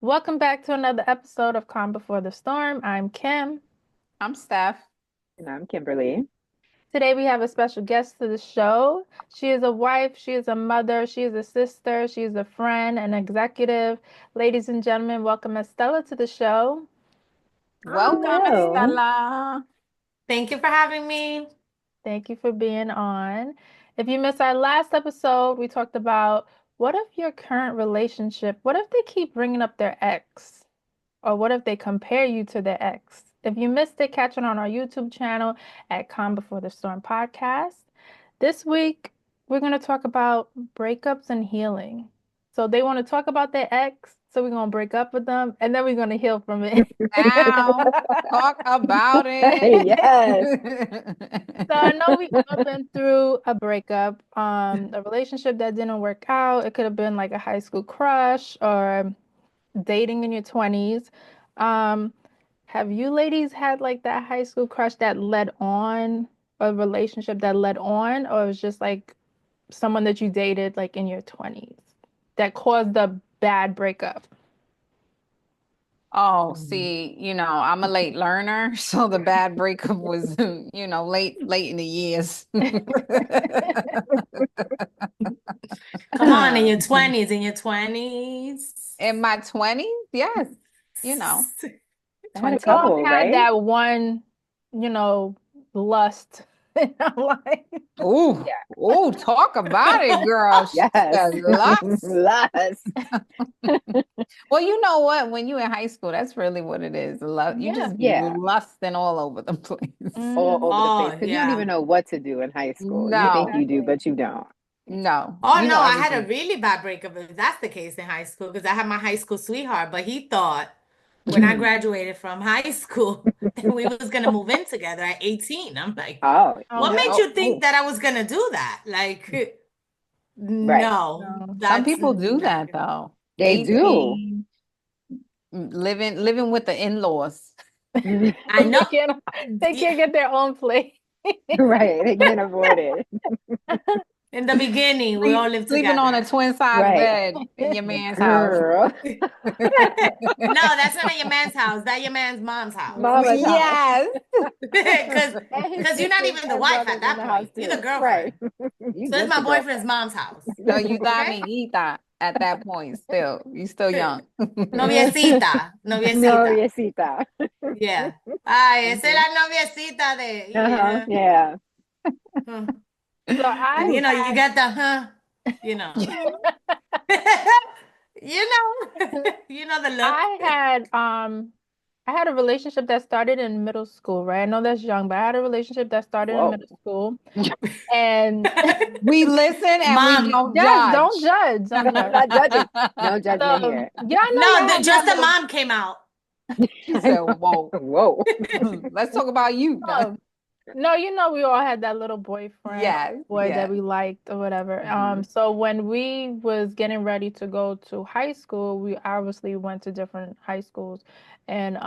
Welcome back to another episode of Calm Before the Storm. I'm Kim. I'm Steph. And I'm Kimberly. Today we have a special guest to the show. She is a wife, she is a mother, she is a sister, she is a friend, an executive. Ladies and gentlemen, welcome Estella to the show. Welcome, Hello. Estella. Thank you for having me. Thank you for being on. If you missed our last episode, we talked about what if your current relationship, what if they keep bringing up their ex? Or what if they compare you to their ex? If you missed it, catch it on our YouTube channel at Calm Before the Storm podcast. This week, we're going to talk about breakups and healing. So they want to talk about their ex, so we're going to break up with them, and then we're going to heal from it. Now, talk about it. Yes. So I know we've all been through a breakup, a relationship that didn't work out. It could have been like a high school crush or dating in your 20s. Have you ladies had like that high school crush that led on a relationship that led on, or it was just like someone that you dated like in your 20s that caused the bad breakup? Oh, see, I'm a late learner, so the bad breakup was, late in the years. Come on, in your 20s, in your 20s. In my 20s, yes, I had a 20. couple, All had right? that one, lust in our life. Ooh, ooh, talk about it, girl. She Yes. said lust. Lust. Well, you know what? When you're in high school, that's really what it is. Love. You Yeah. just be Yeah. lusting all over the place. All over the Oh, place. Because you don't yeah. even know what to do in high school. No. You think you do, but you don't. No. Oh, You no, know I had a everything. really bad breakup if that's the case in high school because I had my high school sweetheart, but he thought when I graduated from high school that we was going to move in together at 18. I'm like, Oh, what Oh, made Oh, you think that I was going to do that? Like, right. no, no. some that's people do not that gonna- though. They do. 18, living with the in-laws. I know. They can't get their own place. Right. They can't afford it. In the beginning, we all lived Sleeping on a together. twin size Right. bed in your man's house. Girl. No, that's not at your man's house. That's your man's mom's house. Mama's house. Yes. Because you're not even the wife at that point. You're the girlfriend. Right. You So it's just my a boyfriend's mom's house. No, you Okay? damita at that point still. You still young. Noviecita. Noviecita. Noviecita. Yeah. Ay, esa es la noviecita de. Uh-huh. Yeah. Huh. So I And you had, get the you know. You know the look. I had a relationship that started in middle school, right? I know that's young, but I had a relationship that started in Whoa. middle school. And We listen and Mom. we don't yes, judge. don't judge. Don't judge. Not judging. No judgment So, here. yeah, I know No, y'all had just that the mom came out. She said, whoa. Whoa. Let's talk about you. little- No, we all had that little boyfriend, Yes, boy yes. that we liked or whatever. Mhm. So when we was getting ready to go to high school, we obviously went to different high schools, and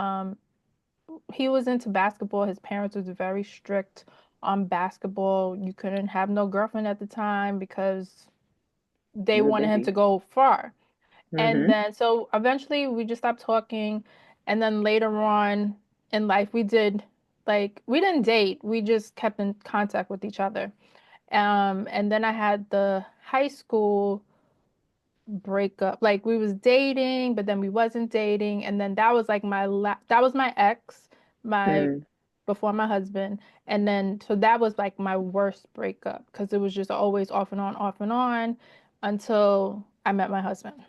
he was into basketball. His parents was very strict on basketball. You couldn't have no girlfriend at the time because they You were wanted him busy. to go far. And Mhm. then so eventually we just stopped talking. And then later on in life, we didn't date. We just kept in contact with each other. And then I had the high school breakup. Like we was dating, but then we wasn't dating. And then that was like that was my ex, my Mm. before my husband. And then so that was like my worst breakup because it was just always off and on until I met my husband.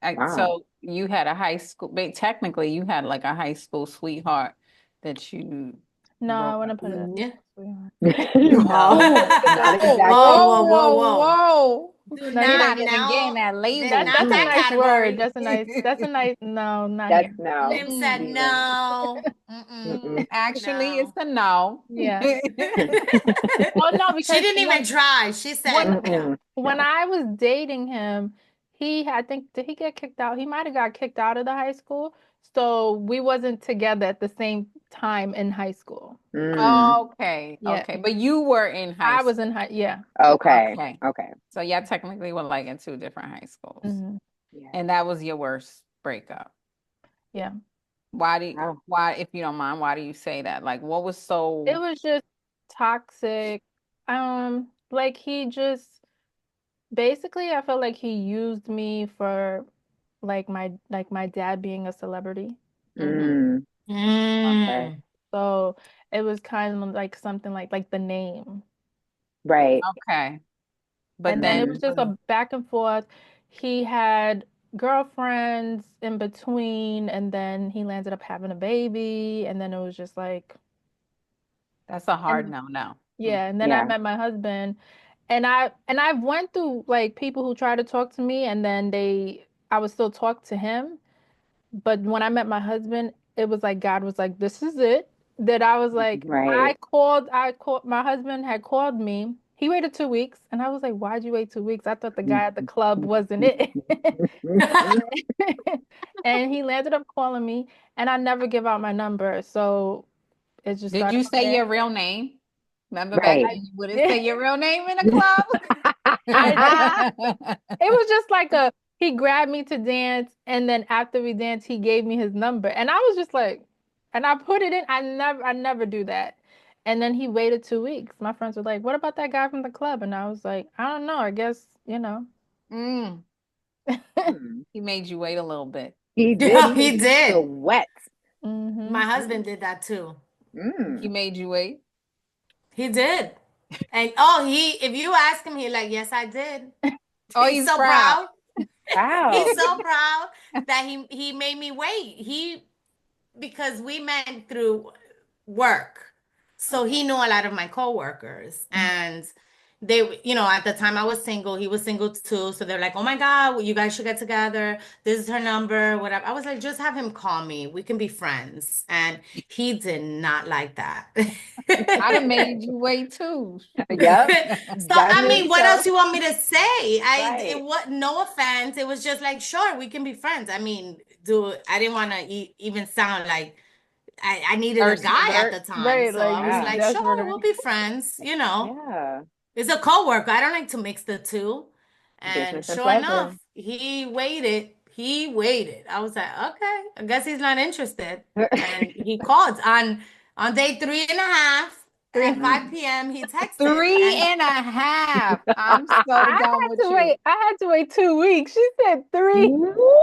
Wow. So you had a high school, but technically you had like a high school sweetheart that you No, I broke wouldn't up put it. Yeah. No, No. not exactly. Whoa, whoa, whoa, whoa, whoa. whoa. Do No, You're not not even getting that label. That's not a that nice category. word. That's a nice no, not That's here. no. Kim said Steven. no. Mm-mm. Actually, No. it's a no. Yeah. Oh no, She because didn't even try. She said when no. Mm-mm. when No. I was dating him, I think, did he get kicked out? He might have got kicked out of the high school. So we wasn't together at the same time in high school. Okay, Yeah. but you were in high I was school. in yeah. Okay. Okay. Okay. So yeah, technically we're like in two different high schools. Hmm. Yeah. And that was your worst breakup. Yeah. Wow. Why, if you don't mind, why do you say that? Like, what was It so, was just toxic. Like he just basically I felt like he used me for like my dad being a celebrity. Mm, okay. Mm. So it was kind of like something like the name. Right. okay. But And then it then was Hmm. just a back and forth. He had girlfriends in between, and then he landed up having a baby, and then it was just like, that's a hard and no. yeah, and then I Yeah. met my husband, and I've went through like people who try to talk to me, and then I would still talk to him. But when I met my husband, it was like God was like, "This is it." That I was like, Right. I called, my husband had called me. He waited 2 weeks, and I was like, "Why'd you wait 2 weeks?" I thought the guy at the club wasn't it. And he landed up calling me, and I never give out my number. So it just Did started you from say there. your real name? Remember back Right. then you wouldn't say your real name in a club? I did. It was just like he grabbed me to dance, and then after we danced, he gave me his number, and I was just like, and I put it in. I never do that. And then he waited 2 weeks. My friends were like, "What about that guy from the club?" And I was like, "I don't know. I guess, you know." Mm, Hmm. he made you wait a little bit. He did. Yeah, He made he you feel did. wet. Hmm. My husband did that too. He Mm. made you wait. He did. And oh, if you ask him, he's like, yes, I did. Oh, He's he's so proud. proud. He's Wow. so proud that he made me wait. Because we met through work. So Okay. he knew a lot of my coworkers and they, at the time I was single, he was single too. So they're like, oh my God, well, you guys should get together. This is her number, whatever. I was like, just have him call me. We can be friends. And he did not like that. I'd have made you wait too. Yep. So I mean, Definitely what so. else you want me to say? It Right. was no offense. It was just like, sure, we can be friends. I mean, I didn't want to even sound like I needed a Thirsty. guy at Right, the time. right. So Like I you was Yeah. like, desperate. sure, we'll be friends. Yeah. It's a coworker. I don't like to mix the two. And Business and sure pleasure. enough, he waited. He waited. I was like, okay, I guess he's not interested. And he called on day three and a half at Three. 5 Mm. p.m. He texted Three and and a half. I'm so done with you. I had to wait 2 weeks. She said three. What?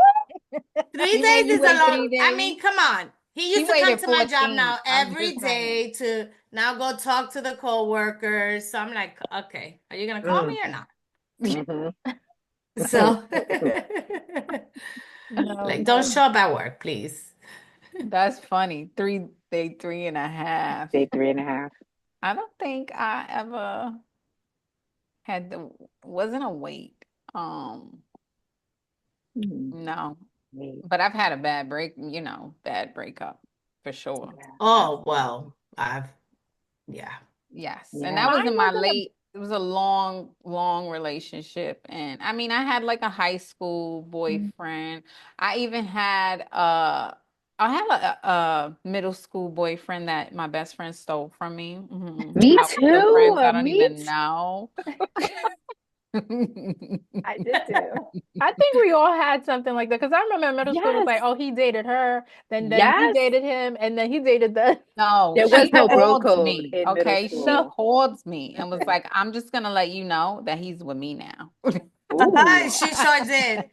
3 He made days you is a wait long. three I days. mean, come on. He He used to come waited to my job 14. now I'm every just saying. day to now go talk to the coworkers. So I'm like, okay, are you gonna call me Mm. or not? Mhm. So No, like, don't but show up at work, please. That's funny. Day three and a half. Day 3.5. I don't think I ever wasn't a wait. Um, Mm. no. Wait. But I've had a bad breakup for sure. Yeah. Oh, Absolutely. well, yeah. Yes. And that Yeah. was mine in my wasn't a late, it was a long, long relationship. And I mean, I had like a high school boyfriend. I even had I had a middle school boyfriend that my best friend stole from me. Me How we still friends, too. I don't Me even too. know. I did too. I think we all had something like that because I remember in middle school it was Yes. like, oh, he dated her, then he Yes. dated him, and then he dated the No, There was she no bro called code me. in middle Okay. She no. school. called me and was like, I'm just gonna let you know that he's with me now. Ooh. She sure did.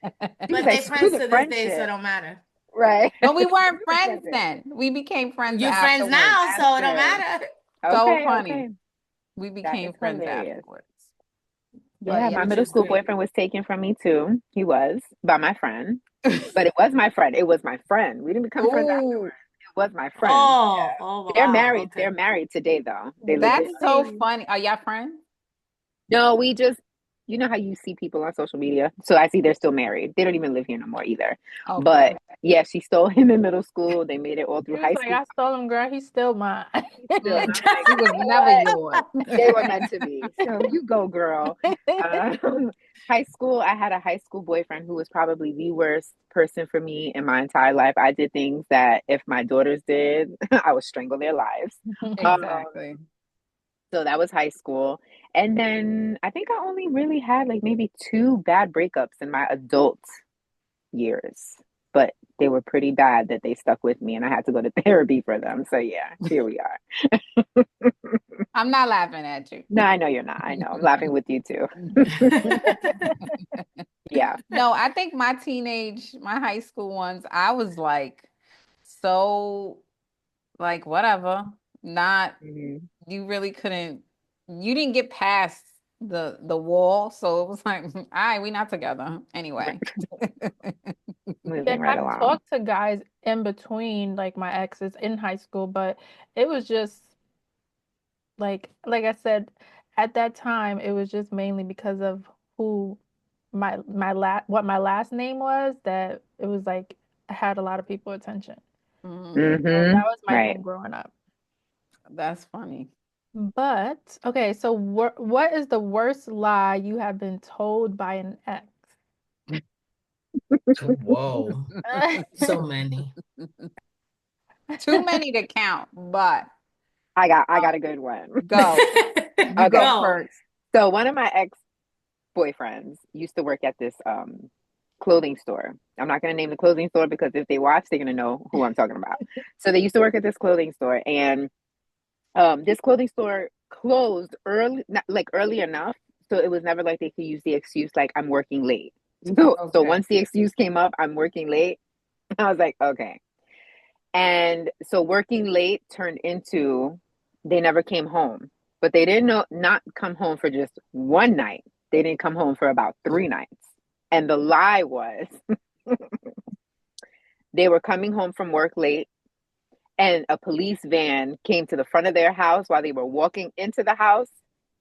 She was But like, they screw friends the to this day, so it friendship. don't matter. Right. No, we weren't Screw the friends friendship. then. We became friends You friends afterwards. now, so it don't After. matter. So Okay, funny. okay. We That became is friends hilarious. afterwards. But Yeah, yeah. my Which middle is school great. boyfriend was taken from me too. He was by my friend, but it was my friend. It was my friend. We didn't become friends Oh, afterwards. It was my friend. Oh, They're wow. married. Okay. They're married today, though. They live that's together. so Really? funny. Are y'all friends? No, we just you know how you see people on social media? So I see they're still married. They don't even live here no more either. Okay. But yeah, she stole him in middle school. They made it all He through was high like, school. I stole him, girl. He's still mine. Still, and I'm like, He you was know never what? yours. They were meant to be. So you go, girl. Um, high school, I had a high school boyfriend who was probably the worst person for me in my entire life. I did things that if my daughters did, I would strangle their lives. Um, Exactly. so that was high school. And then I think I only really had like maybe two bad breakups in my adult years, but they were pretty bad that they stuck with me and I had to go to therapy for them. So yeah, here we are. I'm not laughing at you. No, I know you're not. I know. I'm laughing with you too. Yeah. No, I think my high school ones, I was like so like whatever. Not Mhm. you really couldn't you didn't get past the wall, so it was like, all right, we not together anyway. Yeah, Moving right I've along. talked to guys in between like my exes in high school, but it was just like I said, at that time it was just mainly because of who my last name was that it was like I had a lot of people attention. Mm, So that Hmm. was my Right. thing growing up. that's funny. But okay, so what is the worst lie you have been told by an ex? Whoa, so many. Too many to count, but I got a good one. go. You Okay. go Go. first. So one of my ex-boyfriends used to work at this clothing store. I'm not going to name the clothing store because if they watch, they're going to know who I'm talking about. So they used to work at this clothing store and this clothing store closed early, not, like early enough, so it was never like they could use the excuse like I'm working late. So Okay. once the excuse came up, I'm working late, I was like, okay. And so working late turned into they never came home, but they didn't know not come home for just one night. They didn't come home for about 3 nights. And the lie was they were coming home from work late and a police van came to the front of their house while they were walking into the house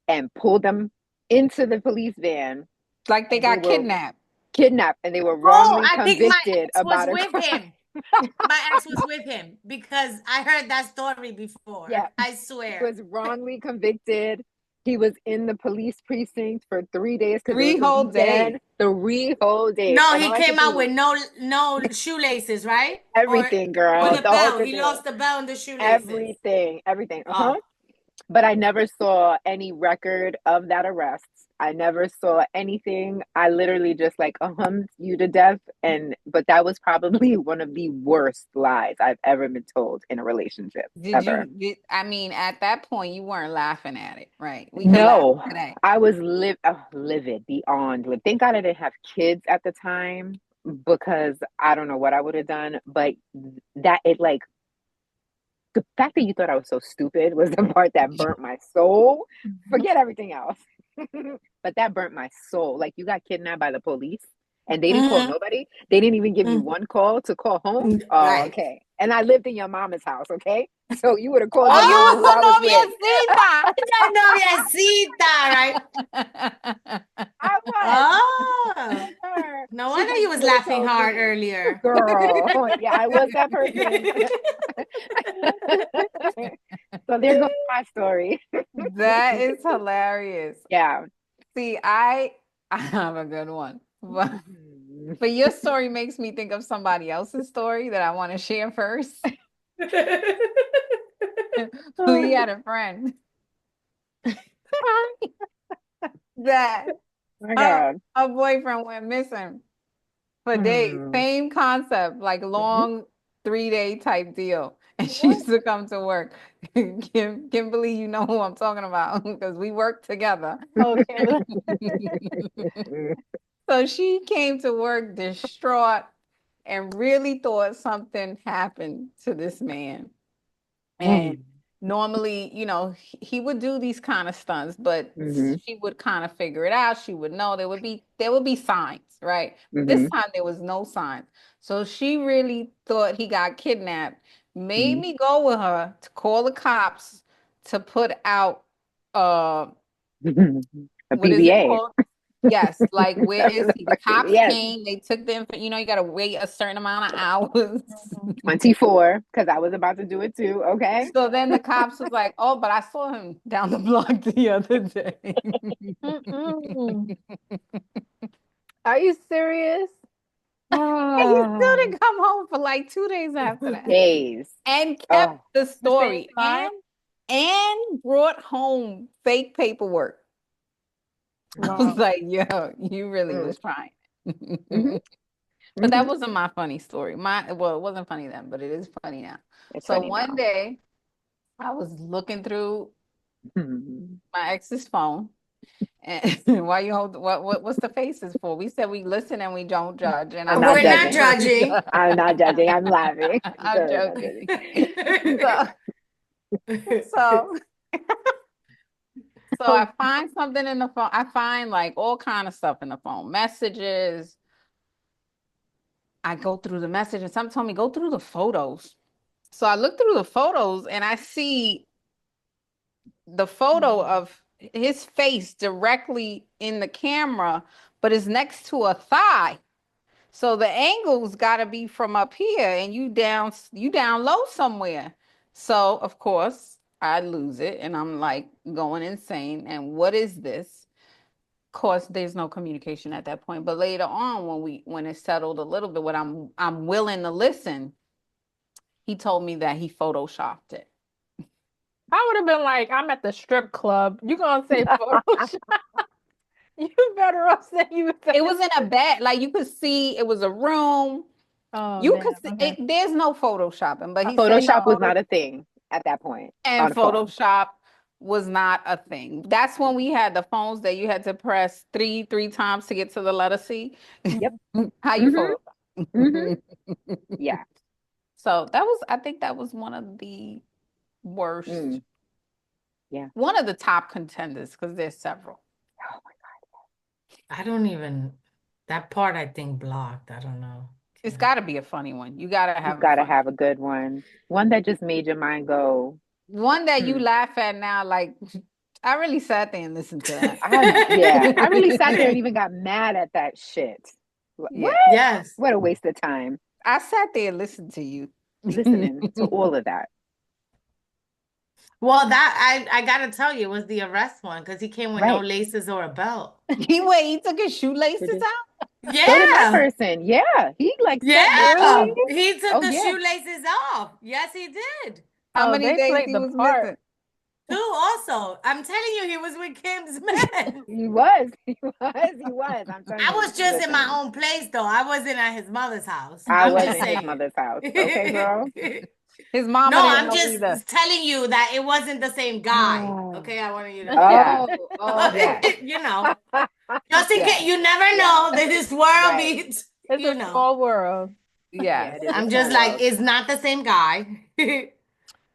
and pulled them into the police van Like they and they got were kidnapped. kidnapped and they were Oh, wrongly I think my convicted ex was about a with crime. him. My ex was with him because I heard that story before. Yeah, I he swear. was wrongly convicted. He was in the police precinct for 3 days because it Three was the whole weekend. days. 3 whole days. No, And he all I could came out do with no shoelaces, right? everything, Or girl. the The whole belt. He shebang. lost the belt and the shoelaces. Everything. Uh-huh. Oh. But I never saw any record of that arrest. I never saw anything. I literally just like hummed you to death. And but that was probably one of the worst lies I've ever been told in a relationship ever. I mean, at that point, you weren't laughing at it, right? We could laugh No, today. I was livid beyond livid. Thank God I didn't have kids at the time because I don't know what I would have done. But that it like the fact that you thought I was so stupid was the part that burnt my soul. Forget everything else. But that burnt my soul. Like you got kidnapped by the police and they didn't call Hmm. nobody. They didn't even give you one call to call home. Oh, Right. okay. And I lived in your mama's house, okay? So you would have called me, you would know who I was with. Oh, La noviecita, right? I was. Oh. Her. No She wonder just you was would have laughing told hard me, earlier. girl. Yeah, I was that person. So there goes my story. that is hilarious. Yeah. See, I have a good one. But your story makes me think of somebody else's story that I want to share first. We had a friend that My uh, God. a boyfriend went missing for days. Hmm. Same concept, like Mhm. long 3-day type deal. And she What? used to come to work. Kimberly, you know who I'm talking about because we work together. Okay. So she came to work distraught and really thought something happened to this man. And Mm. normally, he would do these kind of stunts, but Mhm. she would kind of figure it out. She would know there would be signs, right? This Mhm. time there was no signs. So she really thought he got kidnapped, made Mhm. me go with her to call the cops to put out A what is it PBA. called? Yes, like where is he? The cops Yes, came, they took the you know, you gotta wait a certain amount of hours. Mhm. 24, because I was about to do it too. Okay. So then the cops was like, "Oh, but I saw him down the block the other day." Mm-mm. Are you serious? And he still Ah, didn't come home for like 2 days after that. days. And kept Oh, the The same story time? and brought home fake paperwork. I was Wow. like, yo, you really mm, was trying. hmm But that hmm wasn't my funny story. Well, it wasn't funny then, but it is funny now. It's So funny one now. day I was looking through Mhm. my ex's phone. And why you hold what's the faces for? We said we listen and we don't judge, and I'm I'm not We're not listening judging. and I'm judging. I'm not judging. I'm laughing. I'm Totally not joking. judging. So so so I find something in the phone. I find like all kind of stuff in the phone. Messages. I go through the message and someone told me go through the photos. So I look through the photos and I see the photo of his face directly in the camera, but it's next to a thigh. So the angle's got to be from up here and you down low somewhere. So of course I lose it and I'm like going insane. And what is this? Of course, there's no communication at that point. But later on, when it settled a little bit, when I'm willing to listen, he told me that he photoshopped it. I would have been like, I'm at the strip club. You gonna say Photoshop? You better off saying you was at It the was in a bed, like you could see it was a room. Oh You could damn. see Okay. it, there's no photoshopping, but he said he Photoshop was No. not a thing at that point and on a phone. Photoshop was not a thing. That's when we had the phones that you had to press three times to get to the letter C. Yep. How you hmm hmm Photoshop? Yeah. So I think that was one of the worst, Mm. Yeah. one of the top contenders because there's several. Oh my I don't even, that part I think blocked. I don't know. It's Can't. got to be a funny one. You got to You have a gotta funny have a good one. One that just made your mind go, one that you hmm. laugh at now. Like I really sat there and listened to that. Yeah, I really sat there and even got mad at that shit. What? Yeah, Yes. What a waste of time I sat there and listened to you. listening to all of that. Well, that I gotta tell you, it was the arrest one because he came with no Right. laces or a belt. He took his Sure shoelaces did. out. So did that Yeah. person. Yeah. He like set me Really? up. Yeah. He took Oh the yeah. shoelaces off. Yes, he did. How Oh, many they days played he the was part. missing? Two also. I'm telling you, he was with Kim's men. He was. He was. He was. I'm telling I you. was just in my Listen, own place though. I wasn't at his mother's house. I I'm was just in his saying. mother's house. Okay, girl. His No, mama didn't I'm know just either. telling you that it wasn't the same guy. Oh, Okay, I wanted you to know that. yeah. Oh, Yes. You know, just in case Yes. you never Yes. know that this world Right. be, It's you a know. small world. Yeah, yes, it is a I'm just small like, world. it's not the same guy.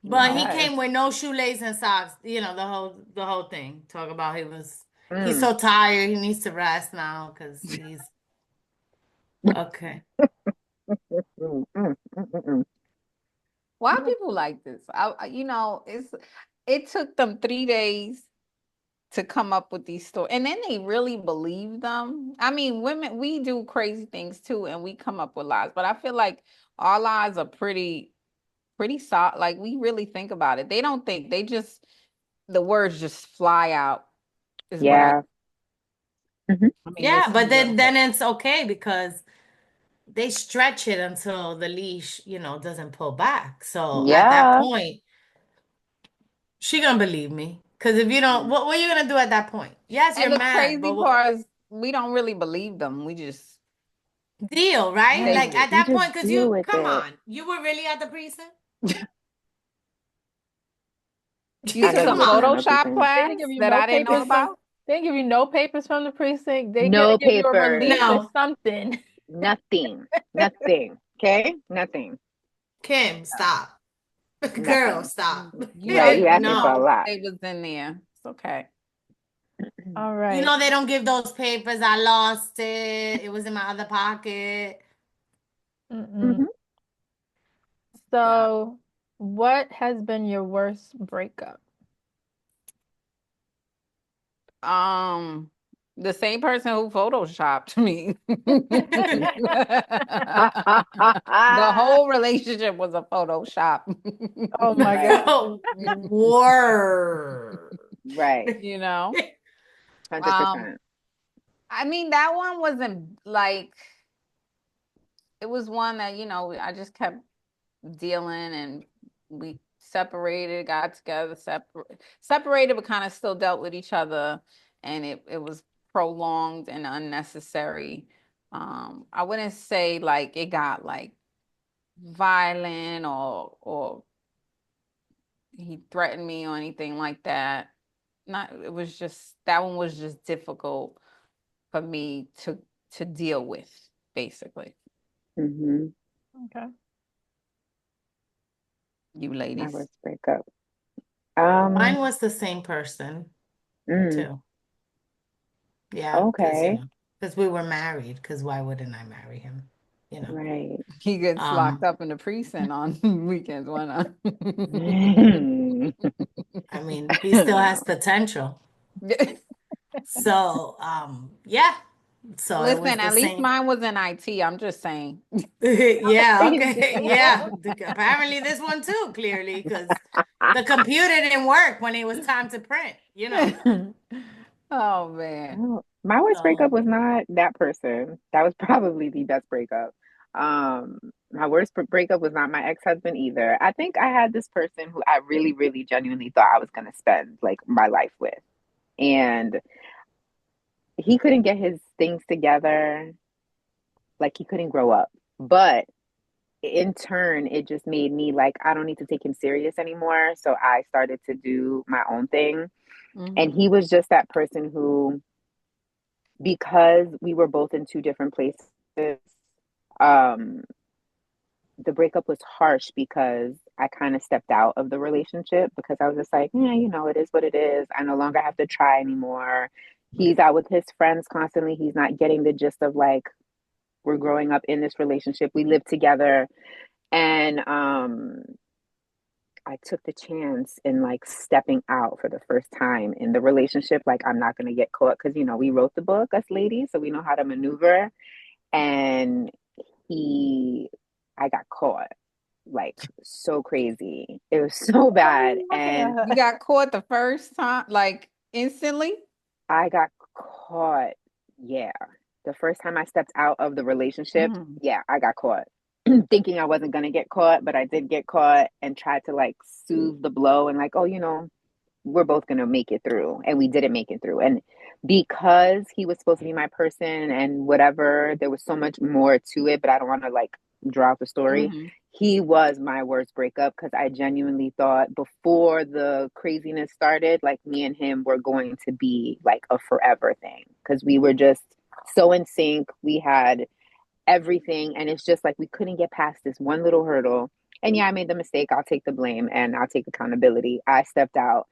But he No. yes. came with no shoelace and socks, you know, the whole thing. Talk about he's Mm. so tired, he needs to rest now because he's okay. Mm, mm, mm, mm, mm. Why people like this? It took them 3 days to come up with these stories, and then they really believe them. I mean, women, we do crazy things too, and we come up with lies. But I feel like our lies are pretty solid. Like we really think about it. They don't think. The words just fly out. Is what Yeah. Mhm. I mean, Yeah, this is but a little then bit. it's okay because they stretch it until the leash, doesn't pull back. So at that Yeah. point, she gonna believe me. Because if you don't, Mm. what are you gonna do at that point? Yes, you're And the mad, crazy but part is we don't really believe them. We just deal, right? Yes. Like take at We that just point, because deal you with come it. on, you were really at the precinct? it. You I know took you a Come wasn't at on. no Photoshop precinct. They didn't give class you that no I didn't know papers from about. they didn't give you no papers from the precinct. They gotta No give you a papers. release or No. something. Nothing. Nothing. Okay? Nothing. Kim, stop. Girl, Nothing. stop. You Right. know, You you asked me for a No. know lot. they was in there. It's okay. All You right. know they don't give those papers. I lost it. It was in my other pocket. Mm-mm. hmm Yeah. So, what has been your worst breakup? Um, The same person who photoshopped me. The whole relationship was a Photoshop. Oh my Right. God. Word. Right. You know? Um, 100%. I mean, that one wasn't like it was one that, I just kept dealing and we separated, got together, separated, but kind of still dealt with each other. And it was prolonged and unnecessary. I wouldn't say like it got like violent or he threatened me or anything like that. Not it was just that one was just difficult for me to deal with, basically. Hmm. Okay. You My ladies. worst breakup. Mine was the same person Mm, too. Yeah, because okay. because we were married. Because why wouldn't I marry him? You know. Right. He gets locked Um, up in the precinct on weekends. Why not? I mean, he still has potential. So, yeah. So it was Listen, the at least same. mine was in IT. I'm just saying. Yeah, Crazy. okay. Yeah. Apparently this one too, clearly, because the computer didn't work when it was time to print. Oh man. Oh, my worst breakup So was not that person. That was probably the best breakup. My worst breakup was not my ex-husband either. I think I had this person who I really, really genuinely thought I was going to spend like my life with. And he couldn't get his things together. Like he couldn't grow up. But in turn, it just made me like, I don't need to take him serious anymore. So I started to do my own thing. And Hmm. he was just that person who, because we were both in two different places, um, the breakup was harsh because I kind of stepped out of the relationship because I was just like, yeah, it is what it is. I no longer have to try anymore. He's out with his friends constantly. He's not getting the gist of like, we're growing up in this relationship. We live together. And I took the chance in like stepping out for the first time in the relationship. Like, I'm not going to get caught because, we wrote the book, us ladies, so we know how to maneuver. And he, I got caught like so crazy. It was so bad. Oh my And You God. got caught the first time, like instantly? I got caught. Yeah. The first time I stepped out of the relationship, Mm. yeah, I got caught. Thinking I wasn't going to get caught, but I did get caught and tried to like soothe the blow and like, oh, we're both going to make it through. And we didn't make it through. And because he was supposed to be my person and whatever, there was so much more to it, but I don't want to like draw out the story. Hmm. He was my worst breakup because I genuinely thought before the craziness started, like me and him were going to be like a forever thing because we were just so in sync. We had everything. And it's just like we couldn't get past this one little hurdle. And yeah, I made the mistake. I'll take the blame and I'll take accountability. I stepped out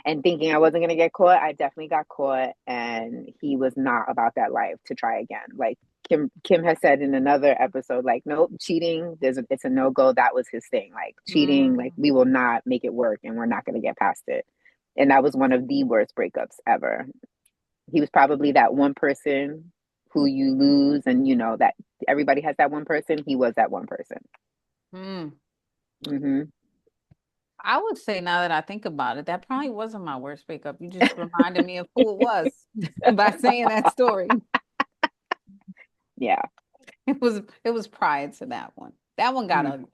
and thinking I wasn't going to get caught. I definitely got caught. And he was not about that life to try again. Like Kim has said in another episode, like, nope, cheating, it's a no go. That was his thing. Like cheating, like Mm. we will not make it work and we're not going to get past it. And that was one of the worst breakups ever. He was probably that one person who you lose and that everybody has that one person. He was that one person. Mm. Hmm. I would say now that I think about it, that probably wasn't my worst breakup. You just reminded me of who it was by saying that story. Yeah. It was prior to that one. That one got Mm. ugly.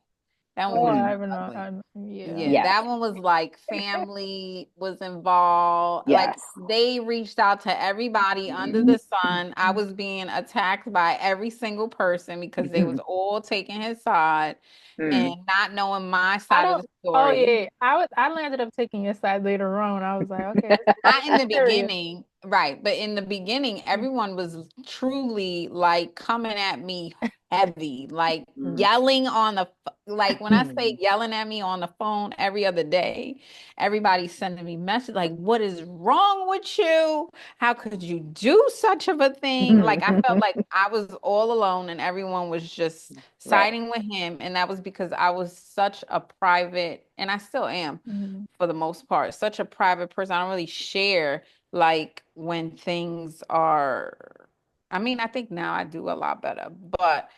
That one Oh, was I Mm. real don't know. ugly. Yeah. Yeah, Yes. that one was like family was involved. Like Yes. they reached out to everybody under the sun. I was being attacked by every single person because they was all taking his side Mm. and not knowing my I side of don't. the Oh story. yeah. I landed up taking your side later on. I was like, okay, let's Not in get the serious. beginning, right? But in the beginning, everyone was truly like coming at me heavy, like Mm. yelling on like when I say Mm. yelling at me on the phone every other day, everybody's sending me messages like, "What is wrong with you? How could you do such of a thing?" Like I felt like I was all alone and everyone was just Right. siding with him, and that was because I was such a private, and I still am Mhm. for the most part. Such a private person. I don't really share like when things are, I mean, I think now I do a lot better, but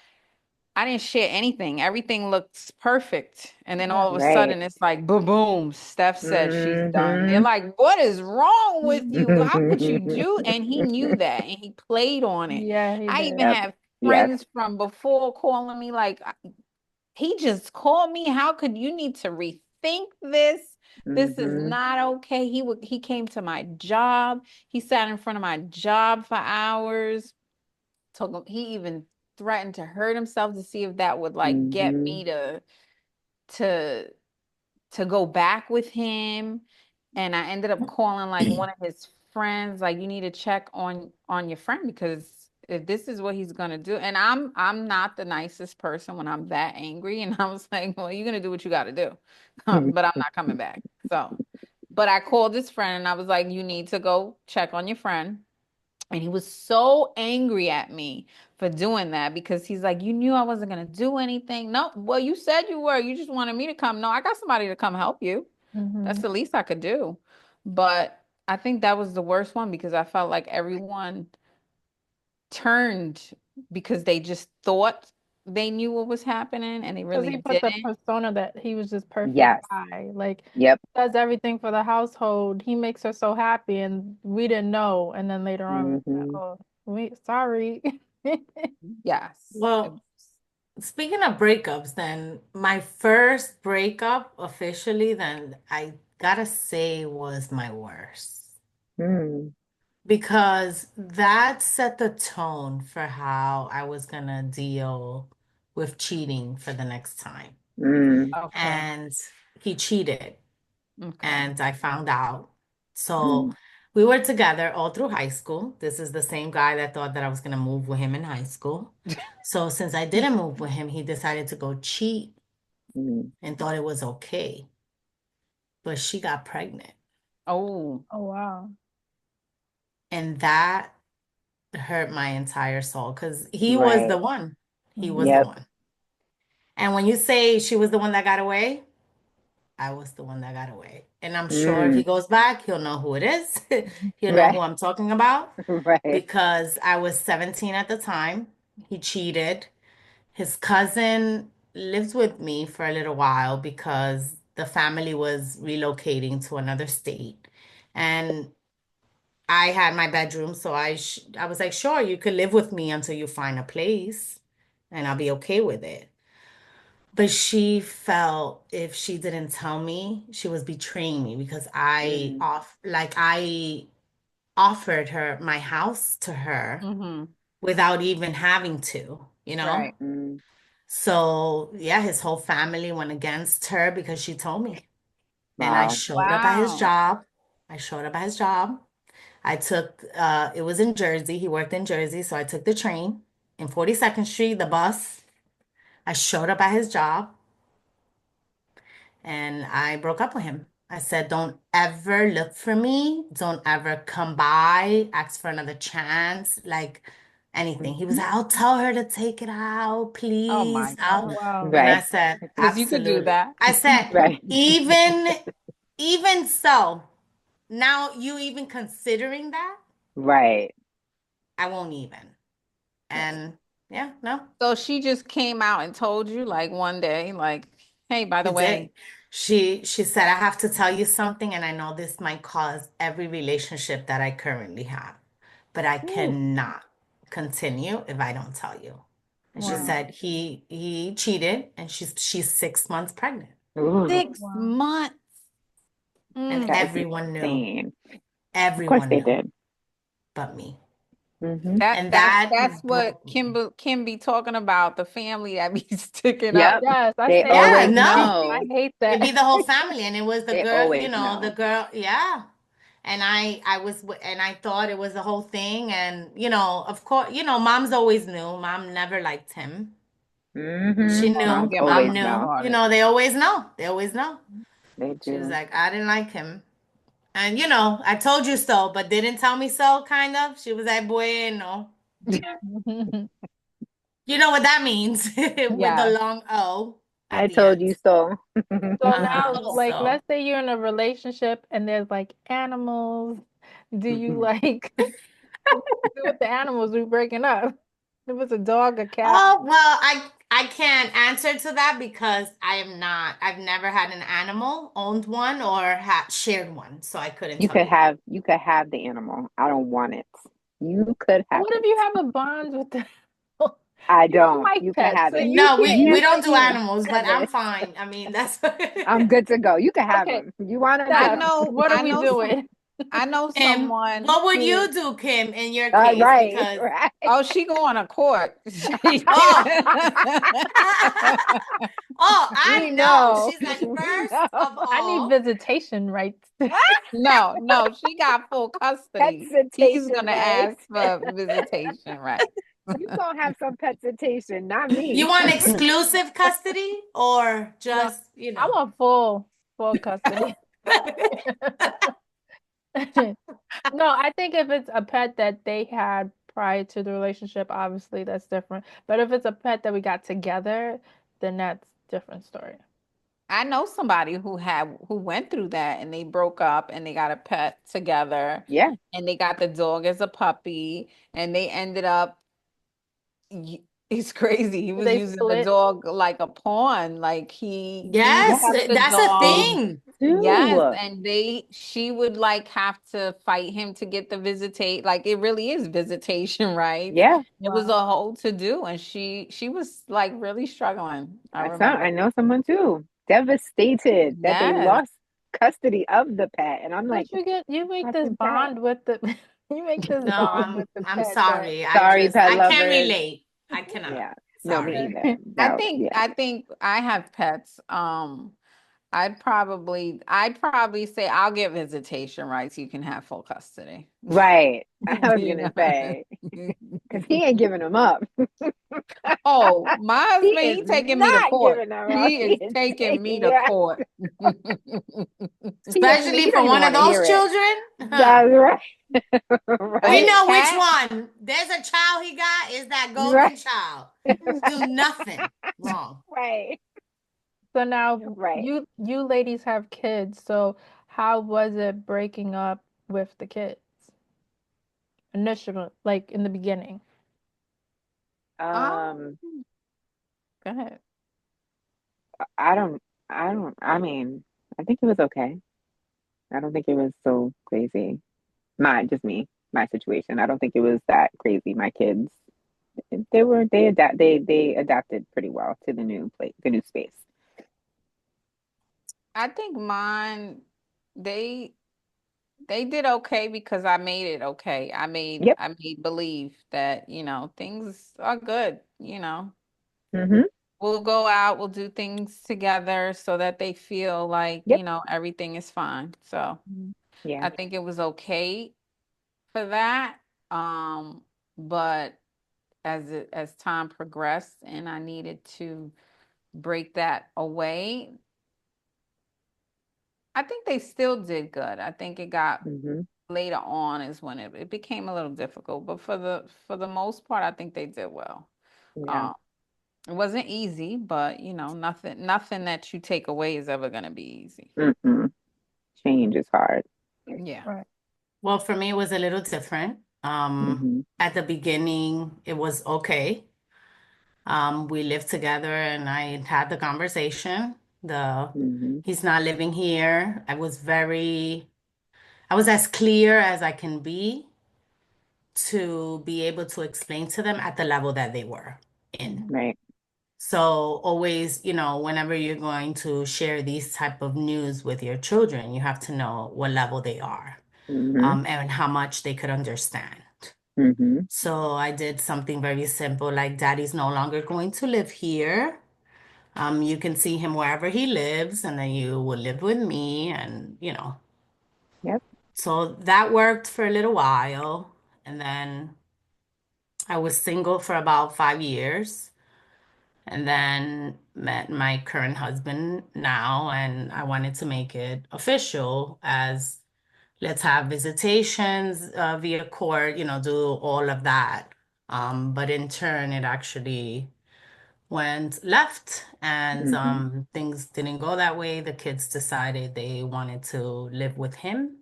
I didn't share anything. Everything looks perfect. And then Yeah. all of a Right. sudden it's like, boom, boom, Steph said she's done. They're Mm-hmm. like, what is wrong with you? How could you do? And he knew that and he played on it. Yeah, he I even did. Yep. have Yes. friends from before calling me like, he just called me. How could you need to rethink this? This is Mm-hmm. not okay. He came to my job. He sat in front of my job for hours. Told him he even threatened to hurt himself to see if that would like get Mm-hmm. me to to go back with him. And I ended up calling like one of his friends, like you need to check on your friend because if this is what he's gonna do, and I'm not the nicest person when I'm that angry, and I was like, well, you're gonna do what you got to do, but I'm not coming back. So, but I called this friend and I was like, you need to go check on your friend. And he was so angry at me for doing that because he's like, you knew I wasn't going to do anything. No, well, you said you were. You just wanted me to come. No, I got somebody to come help you. That's Hmm. the least I could do. But I think that was the worst one because I felt like everyone turned because they just thought they knew what was happening and they Because really he put the didn't. persona that he was just perfect Yes. guy. Like, Yep. does everything for the household. He makes her so happy, and we didn't know. And then later on, we're like, Mm-hmm. oh, we sorry. Yes. Well, speaking of breakups, then my first breakup officially, then I gotta say was my worst Mm-hmm. because that set the tone for how I was gonna deal with cheating for the next time. Mm-hmm. Okay. And he cheated, Okay. and I found out. So we were together all through high school. This is the same guy that thought that I was gonna move with him in high school. So since I didn't move with him, he decided to go cheat Mm-hmm. and thought it was okay. But she got pregnant. Oh, Oh wow. And that hurt my entire soul because he was Right. the one. He was the Hmm. Yep. one. And when you say she was the one that got away, I was the one that got away. And I'm sure if he Mm. goes back, he'll know who it is. He'll know who Right. I'm talking about Right. because I was 17 at the time. He cheated. His cousin lived with me for a little while because the family was relocating to another state. And I had my bedroom, so I was like, sure, you could live with me until you find a place, and I'll be okay with it. But she felt if she didn't tell me, she was betraying me because Mm. I offered her my house to her mm-hmm. without even having to, you know? Right. Mm. So, yeah, his whole family went against her because she told me. And I Wow. showed up at his Wow. job. I showed up at his job. I took it was in Jersey. He worked in Jersey, so I took the train in 42nd Street, the bus. I showed up at his job and I broke up with him. I said, "Don't ever look for me. Don't ever come by, ask for another chance, like anything." He was like, "I'll tell her to take it out, Oh please." my Oh Out. God. wow. And I Right. said, Because you could do "Absolutely." that. I said, Right. even so, now you even considering that, Right. I won't even. Yeah. And yeah, no, So she just came out and told you like one day, like, hey, by she the way, did. She said, "I have to tell you something, and I know this might cause every relationship that I currently have, but I ooh, cannot continue if I don't tell you." And she Wow. said he cheated, and she's 6 months pregnant, Ooh, Oh, six wow. months. and Mm. that is everyone knew, insane. Of course everyone they knew, did. but me, Hmm. That and that's that that's what broke me. Kim be talking about, the family that be sticking up. Yep. Yes, I They say that Yeah, always all the time. no. I know. hate It'd be that. the whole family, and it was the They girl, always the know. girl, yeah. And and I thought it was the whole thing, and of course, moms always knew. Mom never liked him. Hmm. She Oh, don't knew. Moms get my Mom always mom know. knew. started. They always know. They always know. They She was do. like, I didn't like him, and I told you so, but didn't tell me so. Kind of. She was like, bueno. You know what that means with the Yeah. long O at I the told end. you so. So Uh-huh. now, So like, let's So. say you're in a relationship and there's like animals, Do you Mhm. like what do you do with the animals we breaking up? If it's a dog, a cat. Oh, well, I can't answer to that because I've never had an animal, owned one, or had shared one, so I couldn't tell you that. You could have the animal. I don't want it. You could But have what if it. you have a bond with the I you don't don't. like You could pets, have so it. you No, can't we You answer don't do can't animals, but have I'm it. fine. I mean, that's I'm good to go. You can have Okay, them. You want them? I Steph, Go. know, what are I we know some, doing? I know Kim. someone What would who, you do, Kim, in your case? Right, Because right. oh, she going to court. oh, oh, We I know. know. She's like, We first know. of I need all, visitation rights. No, no, she got full custody. He's Petsitation gonna rights. ask for visitation rights. You gonna have some petsitation, not you me. want exclusive custody or No, just, you I know? want full custody. No, I think if it's a pet that they had prior to the relationship, obviously that's different. But if it's a pet that we got together, then that's different story. I know somebody who went through that and they broke up and they got a pet together Yeah. and they got the dog as a puppy and they ended up it's crazy. He Do was they using the split? dog like a pawn. Like he Yes, Yes, kept the that's a dog. they thing. Yes, do. and she would like have to fight him to get the visitate. Like it really is visitation rights. Yeah. It was Wow. a whole to do, and she was like really struggling. I I remember. know someone too. Devastated that they Yes. lost custody of the pet. And I'm like, But you make that's this the pet. bond with the you make this No, bond with the I'm pet that sorry. Sorry, pet I can't lovers. relate. I cannot. Yeah. No, me Sorry. either. No, yeah. I think I have pets. I'd probably say I'll get visitation rights. You can have full custody. Right. I was You gonna know. say, because he ain't giving them up. Oh, my He husband, is he taking me to not court. giving them up. He He is is taking me taking to yeah. court. He don't even Especially he for don't even one of want to those hear it. children. Huh. That's right. A We Right. know which cat? one. There's a child he got is that Right. golden child. Do nothing wrong. Right. so now Right. you ladies have kids, so how was it breaking up with the kids initially, like in the beginning? Um, Go ahead. I don't I mean, I think it was okay. I don't think it was so crazy. Just me, my situation. I don't think it was that crazy. My kids, they adapted pretty well to the new space. I think mine, they they did okay because I made it okay. Yep. I made believe that, things are good, you know. Mm-hmm. We'll go out, we'll do things together so that they feel like, Yep. everything is fine. So Mhm. Yeah. I think it was okay for that. But as time progressed and I needed to break that away, I think they still did good. I think it got Mm-hmm. later on is when it became a little difficult, but for the most part, I think they did well. Yeah. Um, it wasn't easy, but nothing that you take away is ever gonna be easy. Mm-mm. Change is hard. Yeah. Right. Well, for me, it was a little different. Mm-hmm. At the beginning, it was okay. We lived together and I had the conversation. Mm-hmm. He's not living here. I was as clear as I can to be able to explain to them at the level that they were in. Mhm. Right. So always, whenever you're going to share these type of news with your children, you have to know what level they are, Mm-hmm. and how much they could understand. Mm-hmm. So I did something very simple, like daddy's no longer going to live here. You can see him wherever he lives, and then you will live with me, and. Yep. So that worked for a little while, and then I was single for about 5 years, and then met my current husband now, and I wanted to make it official as let's have visitations via court, do all of that. But in turn, it actually went left, and Mm-hmm. things didn't go that way. The kids decided they wanted to live with him.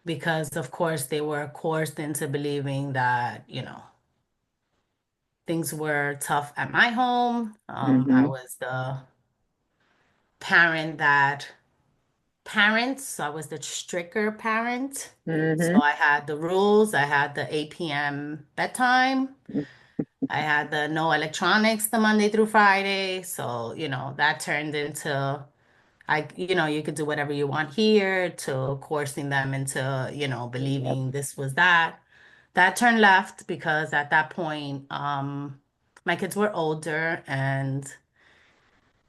because of course they were coerced into believing that, things were tough at my home. I Mm-hmm. was the parent that parents, so I was the stricter parent. So Mm-hmm. I had the rules, I had the 8 p.m. bedtime, I had the no electronics the Monday through Friday. So, that turned into you could do whatever you want here to coercing them into, Yep. believing this was that. That turned left because at that point, my kids were older and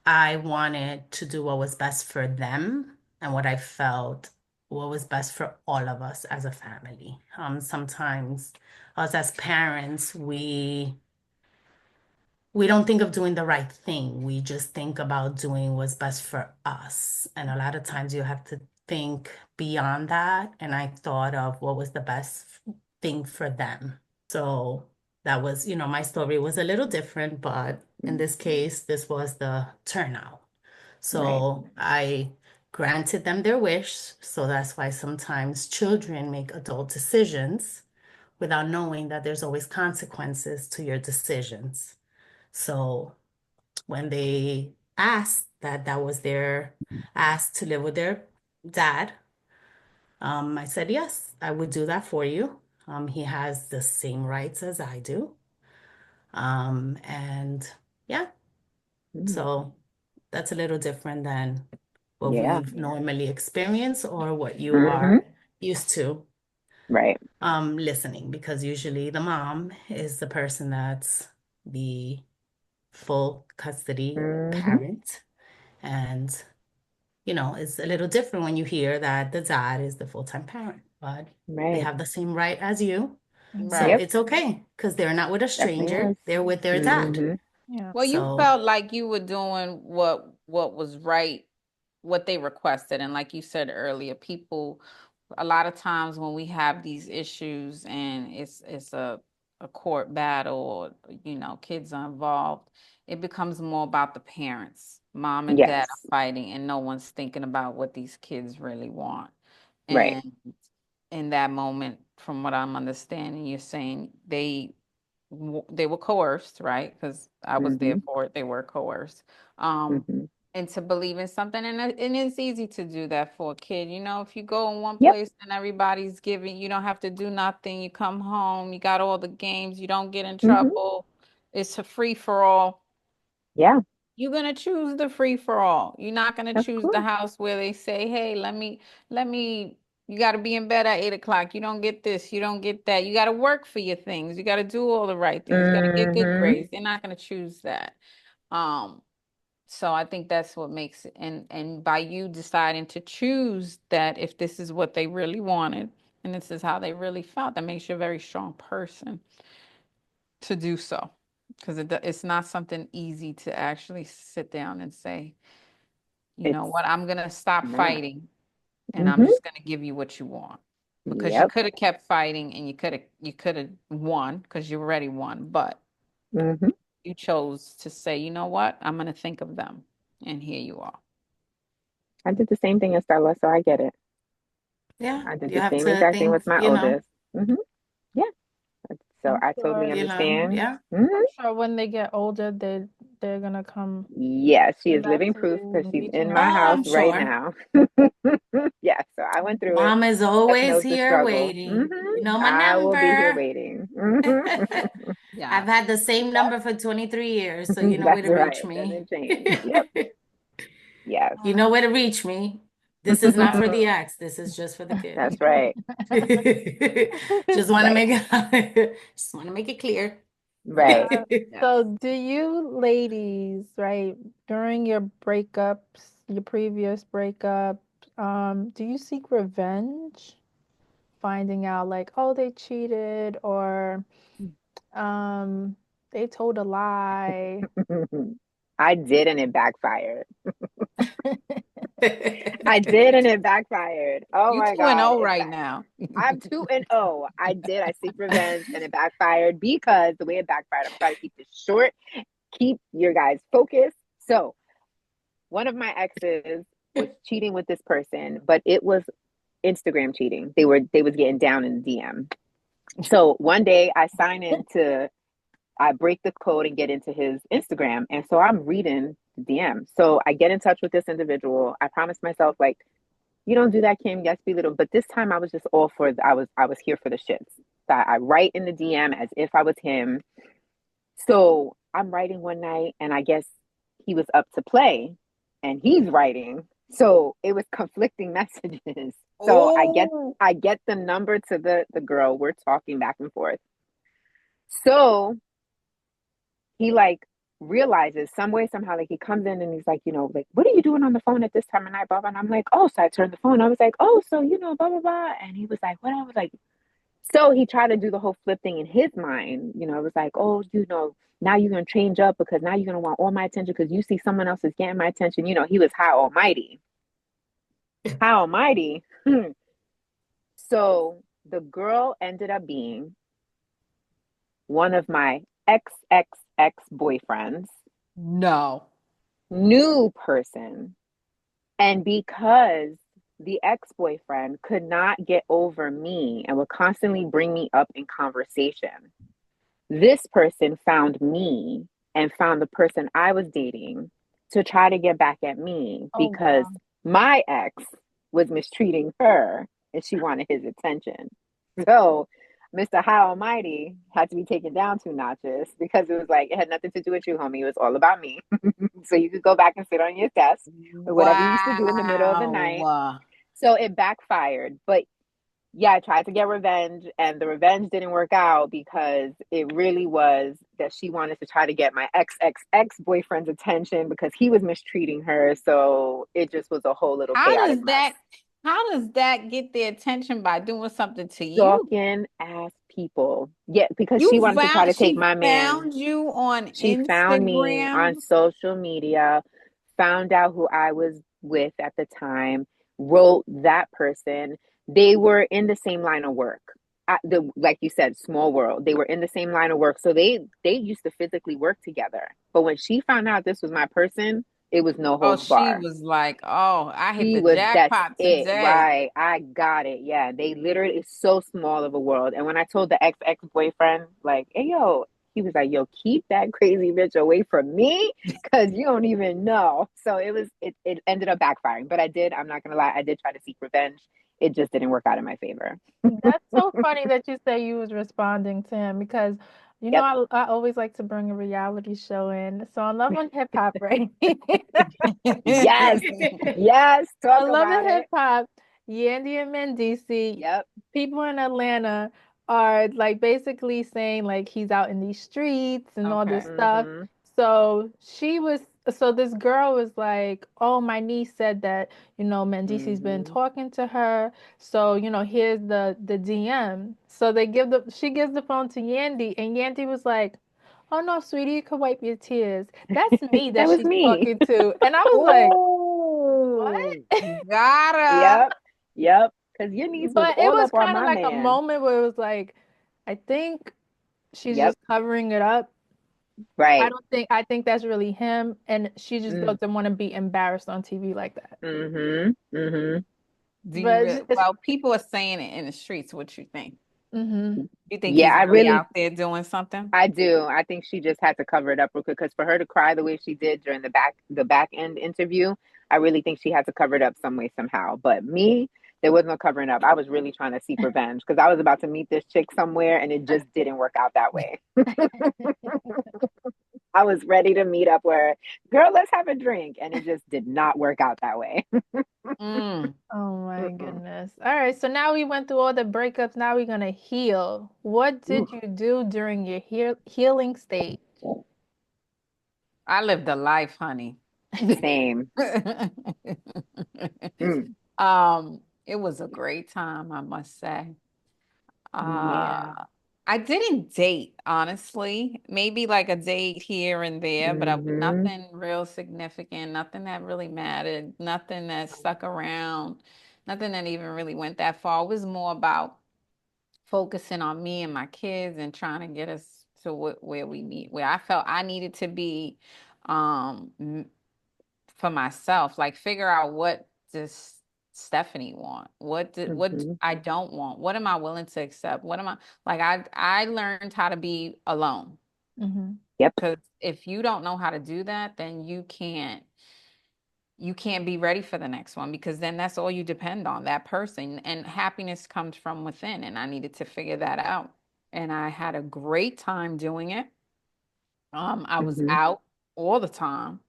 I wanted to do what was best for them and what I felt what was best for all of us as a family. Sometimes us as parents, we don't think of doing the right thing. We just think about doing what's best for us. And a lot of times you have to think beyond that. And I thought of what was the best thing for them. So that was, my story was a little different, but in this case, this was the turnout. Right. So I granted them their wish. So that's why sometimes children make adult decisions without knowing that there's always consequences to your decisions. So when they asked that was their ask to live with their dad, I said, yes, I would do that for you. He has the same rights as I do. And yeah, Mm. so that's a little different than what Yeah. we've normally experienced or what you Mm-hmm. are used to Right. listening, because usually the mom is the person that's the full custody Mm-hmm. parent. And, it's a little different when you hear that the dad is the full-time parent, but they Right. have the same right as you. So Mhm. Yep. it's okay because they're not with a Definitely stranger, is. they're with their dad. Mm-hmm. Yeah. Well, you So, felt like you were doing what was right, what they requested. And like you said earlier, people a lot of times when we have these issues and it's a court battle or kids are involved, it becomes more about the parents. Mom and dad are Yes. fighting and no one's thinking about what these kids really want. Right. And in that moment, from what I'm understanding, you're saying they were coerced, right? Because I was there Mm-hmm. for it. They were coerced, um, Mm-hmm. into believing something, and it's easy to do that for a kid. If you go in one Yep. place and everybody's giving, you don't have to do nothing. You come home, you got all the games, you don't get in Mm-hmm. trouble. It's a free for all. Yeah. You're gonna choose the free for all. You're not gonna Of choose the course. house where they say, "Hey, let me." You got to be in bed at 8 o'clock. You don't get this. You don't get that. You got to work for your things. You got to do all the right things. You got to get good Mm-hmm. grades. They're not gonna choose that. Um, so I think that's what makes it, and by you deciding to choose that if this is what they really wanted and this is how they really felt, that makes you a very strong person to do so. Because it's not something easy to actually sit down and say, you know It's what, I'm gonna stop not. fighting and I'm Mm-hmm. just gonna give you what you want. Because you Yep. could have kept fighting and you could have won because you already won, but Mm-hmm. you chose to say, you know what, I'm gonna think of them. And here you are. I did the same thing as Stella, so I get it. yeah, I did you the have same to exact thing think, with my oldest. Mm-hmm. Yeah. So I'm I totally sure, understand. yeah. Hmm. I'm sure when they get older, they're gonna come Yes, she is back living to proof you because and she's reaching in my out Oh, to house I'm you. right sure. now. Yeah, so I went through it. Mom is Steph always knows the here struggle. waiting. You know my I will be here number. waiting. Hmm. I've Yes. had the same number for 23 years, so you know where That's to reach right. me. Doesn't change. Yep. Yes. You know where to reach me. This is not for the ex. This is just for the kid. That's right. Just want to Right. make it just want to make it clear. Right. Yes. So do you ladies, right, during your breakups, your previous breakup, do you seek revenge? Finding out like, oh, they cheated or um they told a lie. I did, and it backfired. I did, and it backfired. Oh You my 2-0 God. right now. I'm 2-0. I did. I seek revenge, and it backfired because the way it backfired, I'm trying to keep this short, keep your guys focused. So, one of my exes was cheating with this person, but it was Instagram cheating. They was getting down in the DM. So one day I break the code and get into his Instagram. And so I'm reading the DM. So I get in touch with this individual. I promised myself, like, you don't do that, Kim. Yes, be little. But this time I was just all for I was here for the shits. So I write in the DM as if I was him. So I'm writing one night and I guess he was up to play and he's writing. So it was conflicting messages. So I get Oh, I get the number to the girl. We're talking back and forth. So he like realizes some way somehow, like he comes in and he's like, like, what are you doing on the phone at this time of night, blah blah. And I'm like, oh. So I turned the phone. I was like, oh, so blah blah blah. And he was like, what? I was like, so he tried to do the whole flip thing in his mind. It was like, oh, now you're gonna change up because now you're gonna want all my attention because you see someone else is getting my attention. He was high almighty. High almighty. So the girl ended up being one of my ex boyfriends, no. new person. And because the ex boyfriend could not get over me and would constantly bring me up in conversation, this person found me and found the person I was dating to try to get back at me Oh, because wow. my ex was mistreating her and she wanted his attention. So Mr. High Almighty had to be taken down 2 notches because it was like it had nothing to do with you, homie. It was all about me. So you could go back and sit on your desk or whatever you used to do in the middle of the night. Wow. So it backfired. But yeah, I tried to get revenge, and the revenge didn't work out because it really was that she wanted to try to get my ex boyfriend's attention because he was mistreating her. So it just was a whole little How chaotic does mess. that how does that get their attention by doing something to you? Stalking ass people. Yeah, because she You wanted to try found to take she my man. found you on She found me on Instagram. social media, found out who I was with at the time, wrote that person. They were in the same line of work. Like you said, small world. They were in the same line of work, so they used to physically work together. But when she found out this was my person, it was no Oh, holds she bar. was like, "Oh, I hit She the was, that's jackpot it, today." right? I got it. Yeah, they literally, it's so small of a world. And when I told the ex boyfriend, like, hey, yo, he was like, yo, keep that crazy bitch away from me because you don't even know. So it ended up backfiring. But I'm not going to lie, I did try to seek revenge. It just didn't work out in my favor. That's so funny that you say you was responding to him because Yep. I always like to bring a reality show in. So on Love and Hip Hop, right? Yes. Yes. Talk On Love about and Hip it. Hop, Yandy and Mendici, Yep. people in Atlanta are like basically saying like he's out in these streets and all this Okay. stuff. Mm-hmm. So this girl was like, "Oh, my niece said that, Mendici's been Mm-hmm. talking to her. So, here's the DM." So she gives the phone to Yandy and Yandy was like, "Oh no, sweetie, you can wipe your tears. That's me That that was she's me. talking to." And I was like, Oh, "What?" gotta. Yep. Yep. Because your niece was But it all was up on kind of my like a man. moment where it was like, I think she's Yep. just covering it up. Right. I think that's really him, and she just Mm. doesn't want to be embarrassed on TV like that. Mm-hmm. Mm-hmm. Do you But it's, well, people are saying it in the streets. What you think? mm-hmm. You think Yeah, he's really out there doing something? I do. I think she just had to cover it up real quick because for her to cry the way she did during the back end interview, I really think she had to cover it up some way somehow. But me, there was no covering up. I was really trying to seek revenge because I was about to meet this chick somewhere and it just didn't work out that way. I was ready to meet up where, girl, let's have a drink, and it just did not work out that way. Mm. Oh my Mm-mm. goodness. All right, so now we went through all the breakups. Now we're gonna heal. What Ooh, did you do during your healing stage? I lived a life, honey. same. Mm. It was a great time, I must say. Yeah. Uh, I didn't date, honestly. Maybe like a date here and there, but Mm-hmm. nothing real significant, nothing that really mattered, nothing that stuck around, nothing that even really went that far. It was more about focusing on me and my kids and trying to get us to where I felt I needed to be um, m- for myself, like figure out what this Stephanie want? What Hmm. I don't want? What am I willing to accept? What am I like? I learned how to be alone. Mm-hmm. Yep. Because if you don't know how to do that, then you can't be ready for the next one, because then that's all you depend on, that person. And happiness comes from within. And I needed to figure that out. And I had a great time doing it. I was Hmm. out all the time.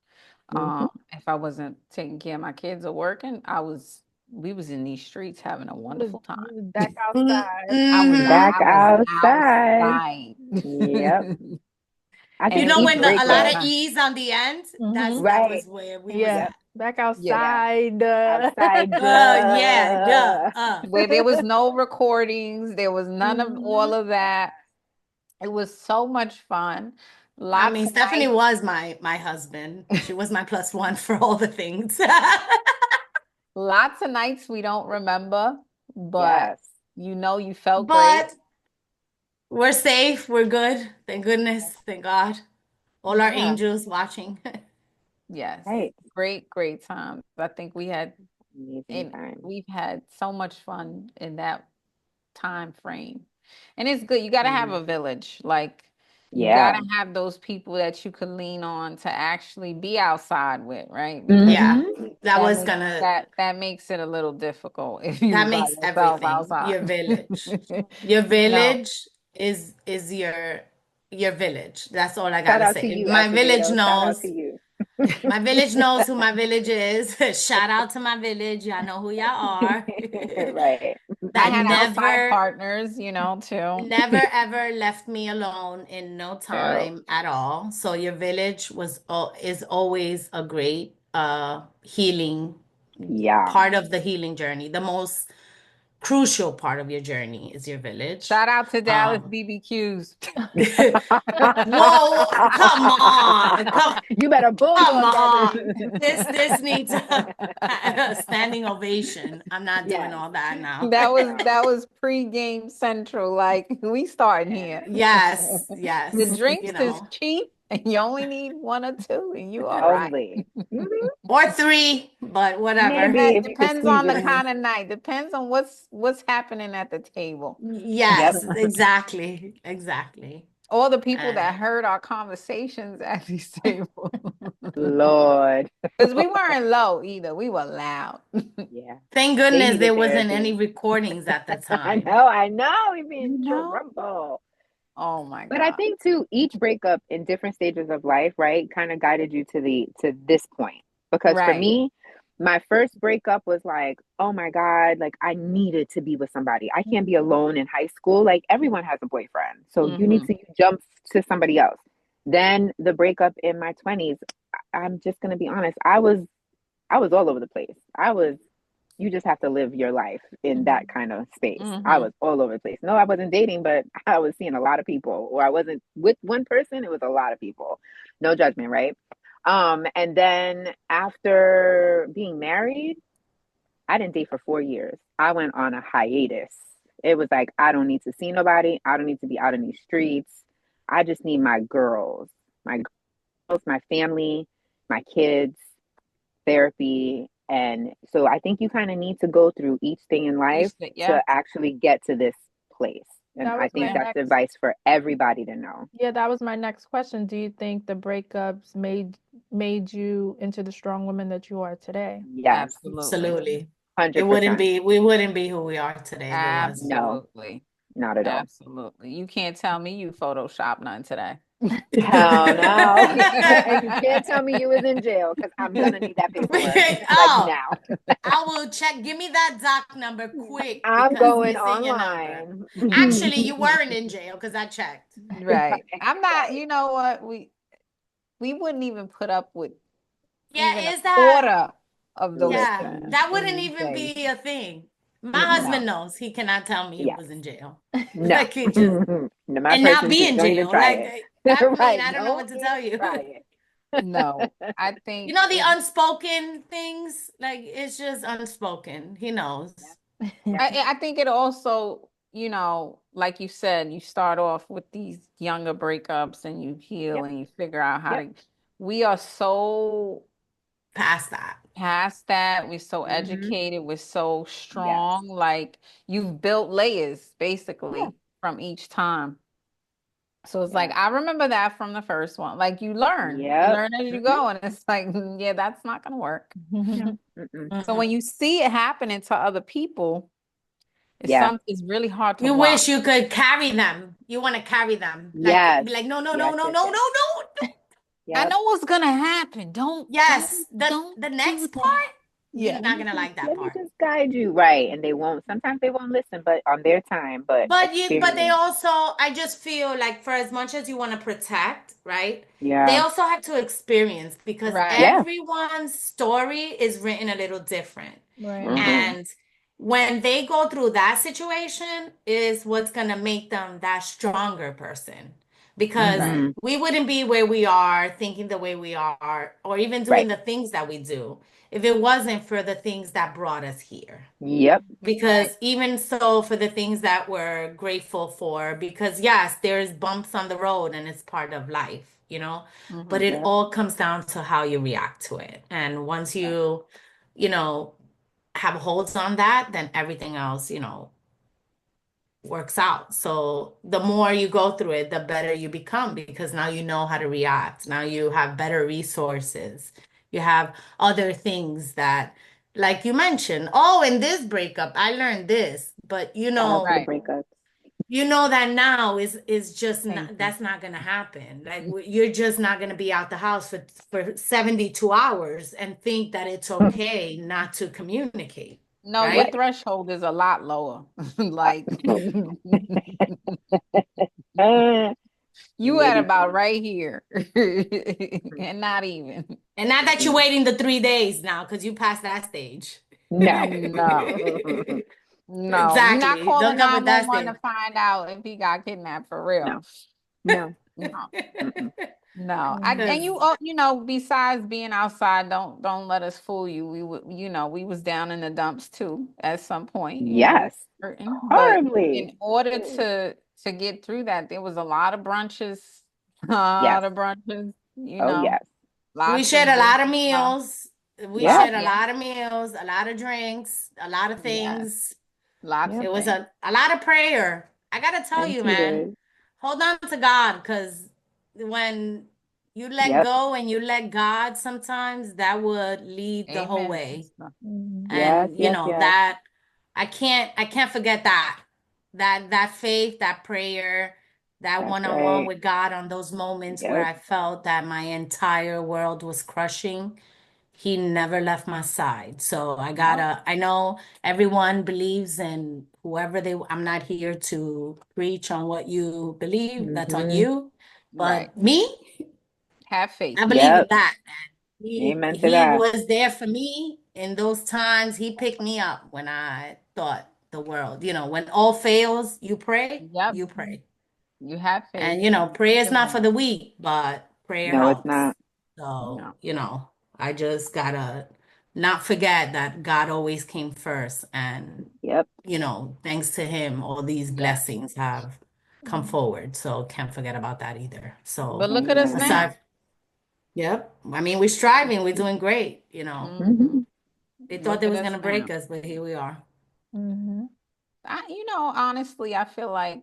Hmm. If I wasn't taking care of my kids or working, we was in these streets having a wonderful time. You was back Mm, outside. Back I was outside. outside. Yep. I And You think it know was a each when the really a good lot breakup, of time. E's on the end? Mm-hmm. That right? was where we was Yeah, Yep. at. back Yeah. outside. Outside. Yeah, duh. Where there was no recordings, there was none of all Mhm. of that. It was so much fun. I Lots mean, of Stephanie nights. was my husband. She was my plus one for all the things. Lots of nights we don't remember, but Yes. you felt great. But we're safe. We're good. Thank goodness. Thank God. All our Yeah. angels watching. Yes. Right. Great, great times. I think Amazing and time. we've had so much fun in that time frame. And it's good. You got to have Mm. a village. Like, you got Yeah. to have those people that you can lean on to actually be outside with, right? Because Yeah, Hmm. that was gonna, that makes it a little difficult if you that by makes yourself everything. outside. Your village. Your No. village is your village. That's all I Shout gotta out to say. you, My village Acevedo. Shout out to knows. you. My village knows who my village is. Shout out to my village. Y'all know who y'all are. Right. I That had outside never, partners, too. never ever left me alone in no So, time at all. So your village is always a great healing yeah. part of the healing journey. The most crucial part of your journey is your village. Shout out to Dallas Um, BBQs. whoa, come on, You better come bulldog that on. business. This needs a standing ovation. I'm not doing Yes. all that now. That was pre-game central. Like, we starting here. Yes, The yes, drinks is cheap and you only need one or two and you all right. Only. Hmm. or three, but whatever. Maybe That if you could depends squeeze on it the in. kind of night. Depends on what's happening at the table. Yep. Yes, exactly, exactly. All the people Uh, that heard our conversations at these tables. Lord. Because we weren't low either. We were loud. Yeah. Thank They goodness needed there wasn't therapy. any recordings at the I time. know, I know. We've been You know? trouble. Oh my But I God. think too, each breakup in different stages of life, right, kind of guided you to this point. Because for Right. me, my first breakup was like, oh my God, like I needed to be with somebody. I can't be alone in high school. Like everyone has a boyfriend. So Hmm. you jump to somebody else. Then the breakup in my 20s, I'm just gonna be honest, I was all over the place. You just have to live your life in that kind of space. I Hmm. was all over the place. No, I wasn't dating, but I was seeing a lot of people, or I wasn't with one person. It was a lot of people. No judgment, right? And then after being married, I didn't date for 4 years. I went on a hiatus. It was like, I don't need to see nobody. I don't need to be out in these streets. I just need my girls, my family, my kids, therapy. And so I think you kind of need to go through each thing in life Yeah. to actually get to this place. And That I was my think Yeah. that's next. advice for everybody to know. Yeah, that was my next question. Do you think the breakups made you into the strong woman that you are today? Yes, Absolutely. Absolutely. It wouldn't 100%. be, we wouldn't be who we are today if it wasn't. No, Absolutely. not at all. Absolutely. You can't tell me you Photoshop none today. Hell no. And you can't tell me you was in jail because I'm gonna need that paperwork like Oh, now. I will check. Give me that doc number quick I'm because going missing your number. online. Actually, you weren't in jail because I checked. Right. Right, I'm not, right. you know what? We wouldn't even put up with even Yeah, a is that, quarter of those yeah, Listen, things that in wouldn't these even days. be a thing. My no, husband knows. He cannot tell me he yes, was in jail. no. Like he just, No, my and not person be too. in Don't even jail. try Like it. I mean, Right. I don't know Don't what to tell even you. try No, it. I You think know the unspoken things, like it's just unspoken. He knows. Yep, Yeah. yep, I think it also, like you said, you start off with these younger breakups and you heal yep, and you figure out how yep. to. We are so past that. Past that, we're so Mm-hmm. educated, we're so Yes. strong. Like you've built layers Yeah. basically from each time. So it's like Yeah. I remember that from the first one. Like you Yep. learn as you Mm-hmm. go, and it's like, yeah, that's not gonna work. No. Mm-mm. So when Mhm. you see it happening to other people, Yeah. it's really hard to You watch. wish you could carry them. You want to carry them. Like Yes. be like, no, no, no, Yes. no, Yes. no, no, Yes. no, no. I Yep. know what's gonna happen. Yes. Don't The do next that. part, you're Yeah. Let not me gonna just like that let me part. just guide you right, and they won't. Sometimes they won't listen, but on their time. But But they experience. also, I just feel like for as much as you want to protect, right? They Yeah. also have to experience because Right. Yeah. everyone's story is written a little different. Right. Mm-hmm. Mm-hmm. And when they go through that situation is what's going to make them that stronger person. Because Right. Mm-hmm. we wouldn't be where we are, thinking the way we are, or even doing Right. the things that we do if it wasn't for the things that brought us here. Yep. Right. Because even so, for the things that we're grateful for, because yes, there's bumps on the road and it's part of life, but Mm-hmm. it Yep. all comes down to how you react to it. And once you know, have holds on that, then everything else, works out. So the more you go through it, the better you become because now you know how to react. Now you have better resources. You have other things that, like you mentioned, oh, in this breakup, I learned this. But Shout out to the Right. breakups. you know that now is just Thank not, you. that's not gonna happen. Like you're just not gonna be out the house for 72 hours and think that it's okay not to communicate, No, your right? Right. threshold is a lot lower. Like you at Maybe. about right here. And not even. And not that you're Mm-mm. waiting the 3 days now, because you passed that stage. No. No. No. You're not Exactly. Don't calling come with that 911 stage. to find out if he got kidnapped for real. No. No. No. Mm-mm. No. I Mhm. and Because you besides being outside, don't let us fool you. We was down in the dumps too at some point, Yes. hurting. But Horribly. in order Ooh. to get through that, there was a lot of brunches, a lot Yes. of brunches, Oh yes. we lots shared of a lot of drinking, meals. We Yep. shared a yeah, lot of meals, a lot of drinks, a lot of yes, things. lots Yep. It of was things. a lot of prayer. I gotta tell And you, man, tears. hold on to God, because when you let Yep. go and you let God, sometimes that would lead the whole Amen, way. sister. Mhm. Yes. And Yes. Yes. that I can't forget that faith, that prayer, that That's one-on-one right. with God on those moments where Yep. I felt that my entire world was crushing. He never left my side. So Yep. I know everyone believes in whoever I'm not here to preach on what you believe. That's on Mm-hmm. you. Right. But me, Have faith. I believe in Yep. that. He Amen to he that. was there for me in those times. He picked me up when I thought the world, when all fails, Yep. you pray. You have faith. And You prayer keep is not for believing. the weak, but prayer No, it's helps. not. So, No. I just gotta not forget that God always came first. And, Yep. thanks to him, all these Yes. blessings have come Mhm. forward. So can't forget about that either. But So look at us Amen. now. aside, yep. I mean, we're striving, we're doing great. Hmm. Mm-hmm. They thought Look they at was us gonna break now. us, but here we are. Mhm. Honestly, I feel like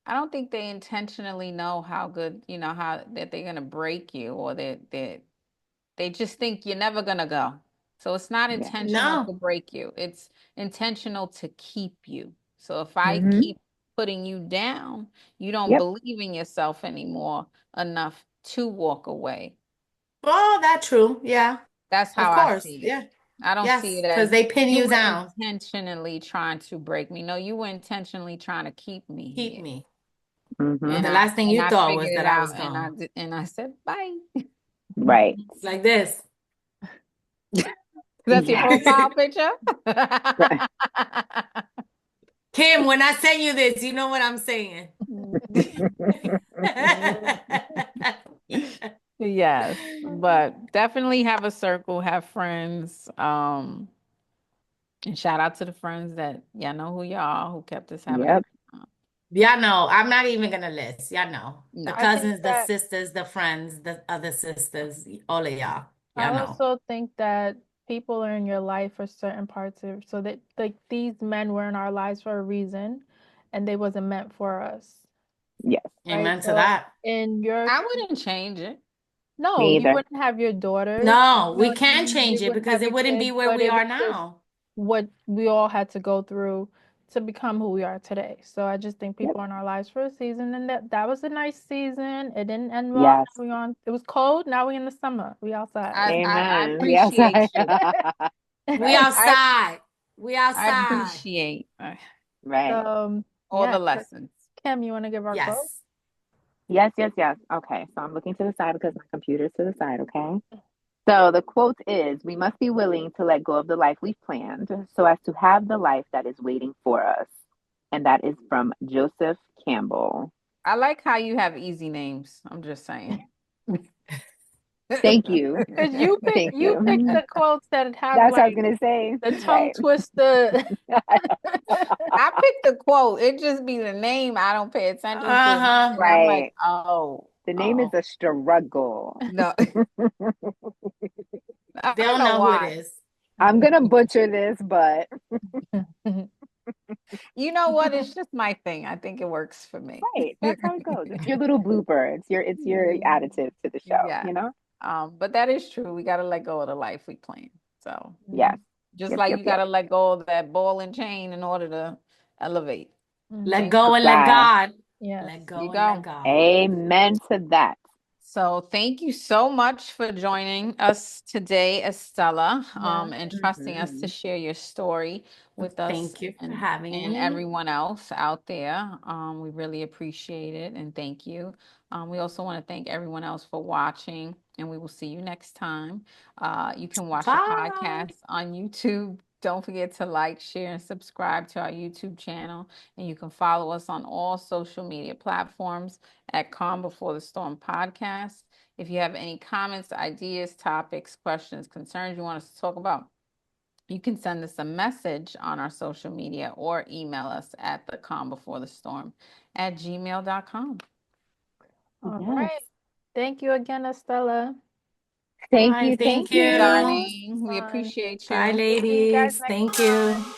I don't think they intentionally know how good, how that they're gonna break you or that they just think you're never gonna go. So it's not Yeah. intentional to No. break you. It's intentional to keep you. So if I Mm-hmm. keep putting you down, you don't Yep. believe in yourself anymore enough to walk away. Oh, that's true. Yeah. That's Of how I course. see it. Yeah. I don't see Yes. it Because as they pin you you were down. intentionally trying to break me. No, you were intentionally trying to keep me Keep here. me. Mm-hmm. And And the I last thing and you I thought was figured it that I was out and gone. I said bye. Right. Like this. That's your Yes. profile picture? Kim, when I send you this, you know what I'm saying. Yes, but definitely have a circle, have friends. And shout out to the friends that y'all know who y'all are, who kept us having a Yep. good time. Y'all know. I'm not even gonna list. Y'all know. The No. I think cousins, the that sisters, the friends, the other sisters, all of y'all. I Y'all know. also think that people are in your life for certain parts of so that like these men were in our lives for a reason and they wasn't meant for us, Yes, right? Amen to So that. in your I wouldn't change it. no, me you either. wouldn't have your daughters, No, you know we what I can't mean? change You it wouldn't because have it your wouldn't be kids, where but we it was are just now. what we all had to go through to become who we are today. So I just think Yep. people are in our lives for a season and that was a nice season. It didn't end well. Yes. Now we on it was cold, now we in the summer. We outside. I Amen. Yes. appreciate you. We Right. I outside. We I outside. appreciate Right. So all yeah, the lessons. Kim, you want to give our quote? Yes. Yes, yes, yes. Okay. So I'm looking to the side because my computer's to the side. Okay. So the quote is, we must be willing to let go of the life we've planned so as to have the life that is waiting for us. And that is from Joseph Campbell. I like how you have easy names. I'm just saying. Thank you. Because Thank you picked you. the quotes that have That's what I was like going to say. the tongue Right. twister. I picked the quote. It just be the name I don't pay attention to. Uh-huh. And I'm like, Right. oh, The name is oh. a struggle. No, I They don't don't know know who it why. is. I'm going to butcher this, but You know what? It's just my thing. I think it works for me. right. That's how it goes. It's your little blooper. It's your additive to the show, Yeah. you know? But that is true. We got to let go of the life we plan. So Yes. just Yep, like yep, you got yep. to let go of that ball and chain in order to elevate. Let Mhm. Same go and let principle. Yes. God. Yes. Let There go you and let go. God. Amen to that. So thank you so much for joining us today, Estella, Yeah. and trusting us to Mhm. share your story with us Thank you for and having and me. everyone else out there. We really appreciate it and thank you. We also want to thank everyone else for watching, and we will see you next time. You can watch the Bye. podcast on YouTube. Don't forget to like, share, and subscribe to our YouTube channel. And you can follow us on all social media platforms at Calm Before the Storm podcast. If you have any comments, ideas, topics, questions, concerns you want us to talk about, you can send us a message on our social media or email us at the calm before the storm at gmail.com. All Yes. right. Thank you again, Estella. Thank Bye. you. Thank Thank Thank you, you. you. This darling. was We fun. appreciate Bye, you. We'll see you guys ladies. next Thank you. time.